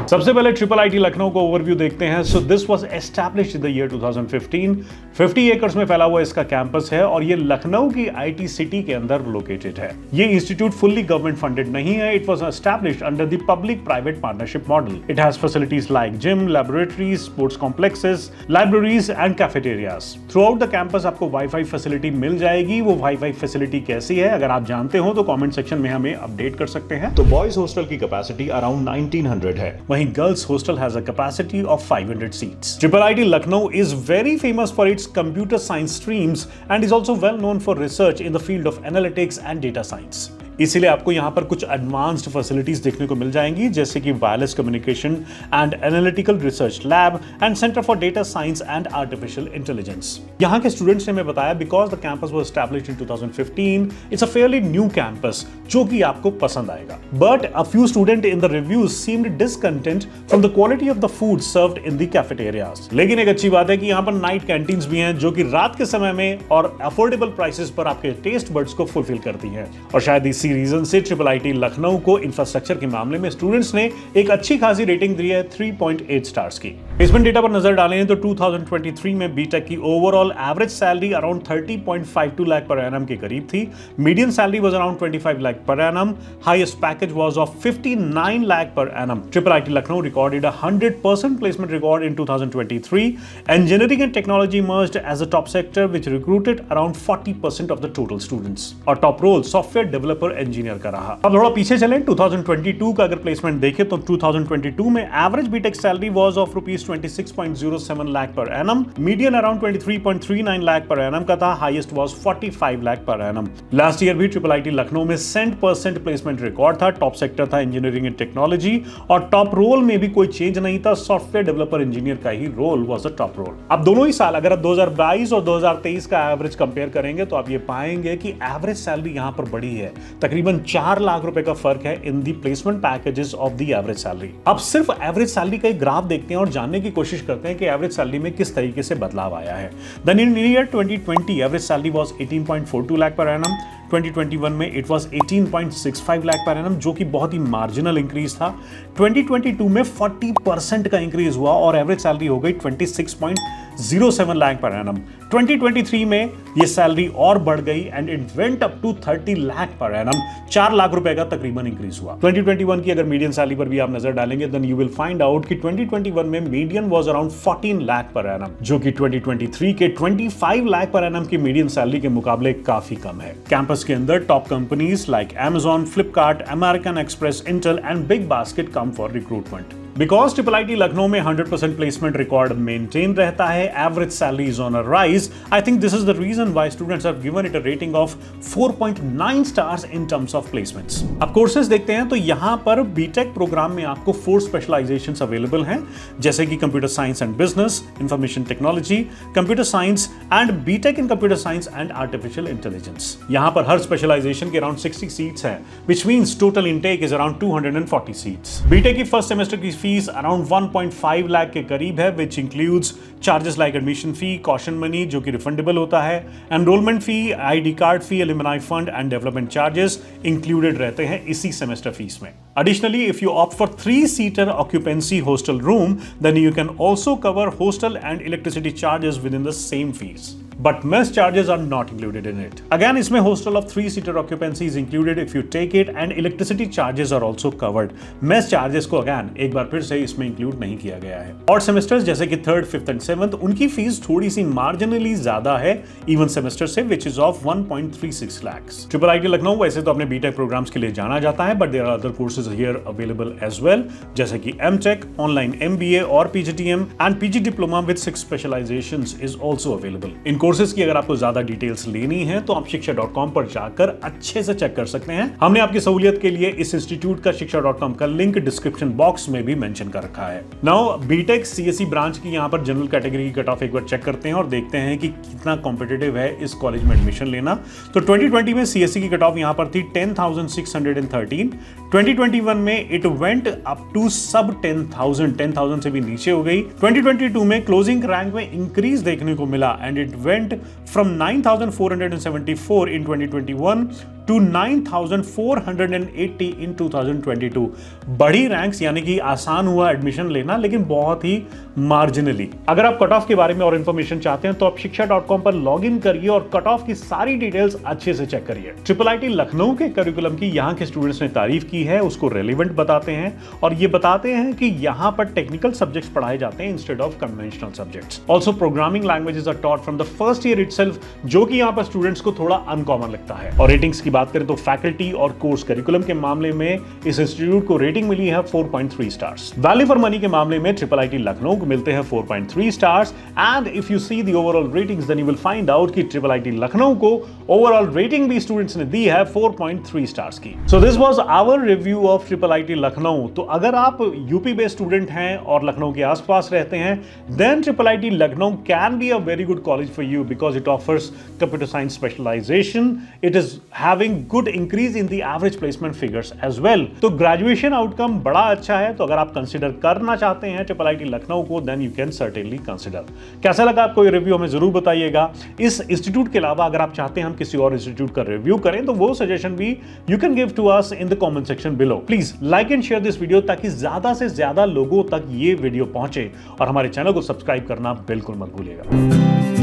सबसे पहले triple IT Lucknow को ओवरव्यू देखते हैं। सो this was established in the year 2015। 50 acres में फैला हुआ इसका कैंपस है और ये लखनऊ की आईटी सिटी के अंदर लोकेटेड है। ये इंस्टीट्यूट फुल्ली गवर्नमेंट फंडेड नहीं है। It was established under the public private partnership model. It has facilities like gym, laboratories, sports complexes, libraries and cafeterias. Through out the campus आपको wifi facility मिल जाएगी। वो wifi facility कैसी है अगर आप जानते हो तो कमेंट सेक्शन में हमें अपडेट कर सकते हैं। तो बॉयज हॉस्टल की कैपेसिटी अराउंड 1900 है, वहीं girls hostel has a capacity of 500 seats. Triple IT Lucknow is very famous for its computer science streams and is also well known for research in the field of analytics and data science. इसीलिए आपको यहां पर कुछ advanced facilities देखने को मिल जाएंगी, जैसे कि wireless communication and analytical research lab and centre for data science and artificial intelligence. यहां के स्टूडेंट्स ने हमें बताया because the campus was established in 2015, it's a fairly new campus जो कि आपको पसंद आएगा। But a few student in the reviews seemed discontent from the quality of the food served in the cafeterias. लेकिन एक अच्छी बात है कि यहां पर नाइट कैंटीन्स भी हैं जो कि रात के समय में और अफोर्डेबल प्राइसेस पर आपके टेस्ट बड्स को फुलफिल करती हैं। और शायद इसी रीजन से ट्रिपल आईटी लखनऊ को इंफ्रास्ट्रक्चर के मामले में स्टूडेंट्स ने एक अच्छी खासी रेटिंग दी है 3.8 स्टार्स की। प्लेसमेंट डेटा पर नजर डालें तो 2023 में बीटेक की overall average salary around 30.52 lakh per annum के करीब थी। Median salary was around 25 lakh per annum. Highest package was of 59 lakh per annum. Triple IT Lucknow recorded 100% placement record in 2023. Engineering and technology emerged as a top sector which recruited around 40% of the total students. और top role software developer engineer का रहा। अब थोड़ा पीछे चलें, 2022 का अगर placement देखें तो 2022 में average BTech salary was of ₹26.07 lakh per annum. Median around 23.39 lakh per annum का था। Highest was 45 lakh per annum. Last year भी ट्रिपल आईटी लखनऊ में 100% प्लेसमेंट रिकॉर्ड था। टॉप सेक्टर था इंजीनियरिंग एंड टेक्नोलॉजी और टॉप रोल में भी कोई चेंज नहीं था। सॉफ्टवेयर डेवलपर इंजीनियर का ही role was the top role. अब दोनों ही साल अगर आप 2022 और 2023 का एवरेज कंपेयर करेंगे तो आप ये पाएंगे कि एवरेज सैलरी यहां पर बढ़ी है। तकरीबन 4 लाख रुपए का फर्क है in the placement packages of the average salary. अब सिर्फ एवरेज सैलरी का एक ग्राफ देखते हैं और जानने की कोशिश करते हैं कि एवरेज सैलरी में किस तरीके से बदलाव आया है। Then in year 2020 average salary was 18.42 lakh per annum. 2021 में it was 18.65 lakh per annum, जो कि बहुत ही मार्जिनल इंक्रीज था। 2022 में 40% का इंक्रीज हुआ और एवरेज सैलरी हो गई 26.07 लाख पर एनम। 2023 में ये सैलरी और बढ़ गई and it went up to 30 lakh per annum. 4 lakh रुपए का तकरीबन इंक्रीज हुआ। 2021 की अगर मीडियन सैलरी पर भी आप नजर डालेंगे then you will find out कि 2021 में median was around 14 lakh per annum, जो कि 2023 के 25 लाख पर एनम की मीडियन सैलरी के मुकाबले काफी कम है। कैंपस के अंदर top companies like Amazon, Flipkart, American Express, Intel and Big Basket come for recruitment. Because triple IT Lucknow में 100% प्लेसमेंट रिकॉर्ड मेंटेन रहता है, average salary is on a rise. I think this is the reason why students have given it a rating of 4.9 stars in terms of placements. अब courses देखते हैं तो यहां पर BTech programme में आपको 4 स्पेशलाइजेशंस अवेलेबल हैं, जैसे कि computer science and business, information technology, computer science and BTech in computer science and artificial intelligence. यहां पर हर स्पेशलाइजेशन के अराउंड 60 सीट्स हैं, which means total intake is around 240 seats. BTech की फर्स्ट सेमेस्टर की फीस अराउंड 1.5 लाख के करीब है, which includes charges like admission fee, caution money जो कि रिफंडेबल होता है, enrolment fee, ID card fee, alumni fund and development charges included रहते हैं इसी सेमेस्टर फीस में। Additionally, if you opt for 3-seater occupancy hostel room, then you can also cover hostel and electricity charges within the same fees. But mess charges are not included in it. Again, इसमें hostel of 3-seater occupancy is included if you take it and electricity charges are also covered. Mess charges को again एक बार फिर से इसमें include नहीं किया गया है। और सेमेस्टर्स जैसे कि 3rd, 5th and 7th उनकी फीस थोड़ी सी मार्जिनली ज्यादा है इवन सेमेस्टर से, which is of 1.36 lakhs. Triple IT Lucknow वैसे तो अपने बीटेक प्रोग्राम्स के लिए जाना जाता है, but there are other courses here available as well, जैसे कि M.Tech, ऑनलाइन MBA और PGTM and PG Diploma with 6 specializations is also available. In courses की अगर आपको ज्यादा डिटेल्स लेनी है तो आप shiksha.com पर जाकर अच्छे से चेक कर सकते हैं। हमने आपकी सहूलियत के लिए इस इंस्टीट्यूट का shiksha.com का लिंक डिस्क्रिप्शन बॉक्स में भी मेंशन कर रखा है। नाउ बीटेक CSE ब्रांच की यहाँ पर जनरल कैटेगरी की कट ऑफ एक बार चेक करते हैं और देखते हैं कि कितना कॉम्पिटिटिव है इस कॉलेज में एडमिशन लेना। तो 2020 में CSE की कट ऑफ यहाँ पर थी 10,613। 2021 में इट वेंट अप टू सब 10,000 से भी नीचे हो गई। 2022 में क्लोजिंग रैंक में इंक्रीज देखने को मिला and it went from 9,474 in 2021 to 9,480 in 2022। बड़ी रैंक्स यानी कि आसान हुआ एडमिशन लेना, लेकिन बहुत ही मार्जिनली। अगर आप कट ऑफ के बारे में और इंफॉर्मेशन चाहते हैं तो आप shiksha.com पर लॉग इन करिए और कट ऑफ की सारी डिटेल्स अच्छे से चेक करिए। IIIT लखनऊ के करिकुलम की यहाँ के स्टूडेंट्स ने तारीफ की है, उसको रेलिवेंट बताते हैं और ये बताते हैं कि यहाँ पर टेक्निकल सब्जेक्ट्स पढ़ाए जाते हैं instead of conventional subjects. Also programming languages are taught from the first year itself, जो कि यहाँ पर स्टूडेंट्स को थोड़ा अनकॉमन लगता है। और रेटिंग्स की बात करें तो फैकल्टी और कोर्स करिकुलम के मामले में इस इंस्टीट्यूट को रेटिंग मिली है 4.3 स्टार्स। वैल्यू फॉर मनी के मामले में IIIT लखनऊ को मिलते हैं 4.3 stars. And if you see the overall ratings then you will find out कि IIIT लखनऊ को ओवरऑल रेटिंग भी स्टूडेंट्स ने दी है 4.3 स्टार्स की। So this was our review of IIIT Lucknow. तो अगर आप यूपी बेस्ड स्टूडेंट हैं और लखनऊ के आसपास रहते हैं, then IIIT Lucknow can be a very good college for you because it offers computer science specialisation, it is having good increase in the average placement figures as well. तो graduation outcome बड़ा अच्छा है, तो अगर आप कंसिडर करना चाहते हैं IIIT लखनऊ को, then you can certainly consider. कैसा लगा आपको ये रिव्यू हमें जरूर बताइएगा। इस इंस्टीट्यूट के अलावा अगर आप चाहते हैं हम किसी और इंस्टीट्यूट का रिव्यू करें तो वो सजेशन भी you can give to us in the comment section below. Please like and share this video ताकि ज्यादा से ज्यादा लोगों तक ये वीडियो पहुंचे, और हमारे चैनल को सब्सक्राइब करना बिल्कुल मत भूलिएगा।